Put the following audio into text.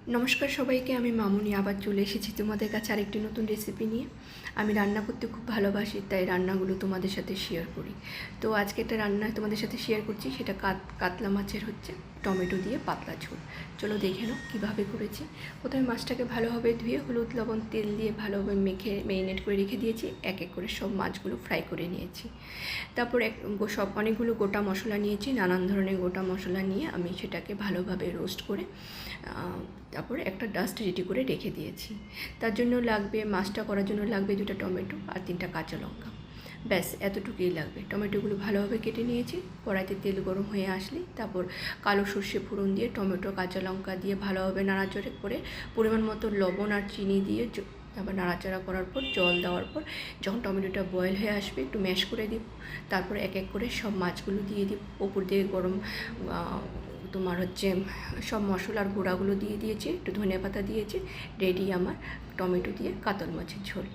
নমস্কার সবাইকে, আমি মামুনি আবার চলে এসেছি তোমাদের কাছে আরেকটি নতুন রেসিপি নিয়ে। আমি রান্না করতে খুব ভালোবাসি, তাই রান্নাগুলো তোমাদের সাথে শেয়ার করি। তো আজকে একটা রান্না তোমাদের সাথে শেয়ার করছি, সেটা কাতলা মাছের হচ্ছে টমেটো দিয়ে পাতলা ঝোল। চলো দেখে নাও কীভাবে করেছি। প্রথমে মাছটাকে ভালোভাবে ধুয়ে হলুদ লবণ তেল দিয়ে ভালোভাবে মেখে ম্যারিনেট করে রেখে দিয়েছি। এক এক করে সব মাছগুলো ফ্রাই করে নিয়েছি। তারপর অনেকগুলো গোটা মশলা নিয়েছি, নানান ধরনের গোটা মশলা নিয়ে আমি সেটাকে ভালোভাবে রোস্ট করে তারপরে একটা ডাস্ট রেডি করে রেখে দিয়েছি। তার জন্য লাগবে, মাছটা করার জন্য লাগবে 2টা টমেটো আর 3টা কাঁচা লঙ্কা। ব্যাস এতটুকুই লাগবে। টমেটোগুলো ভালোভাবে কেটে নিয়েছি। কড়াইতে তেল গরম হয়ে আসলে তারপর কালো সর্ষে ফোড়ন দিয়ে টমেটো কাঁচা লঙ্কা দিয়ে ভালোভাবে নাড়াচাড়া করে পরিমাণ মতো লবণ আর চিনি দিয়ে তারপর নাড়াচাড়া করার পর জল দেওয়ার পর যখন টমেটোটা বয়েল হয়ে আসবে একটু ম্যাশ করে দিব। তারপর এক এক করে সব মাছগুলো দিয়ে দিব। ওপর দিয়ে তোমার হচ্ছে সব মশলার গুঁড়াগুলো দিয়ে দিয়েছি, একটু ধনে পাতা দিয়েছি। রেডি আমার টমেটো দিয়ে কাতল মাছের ঝোল।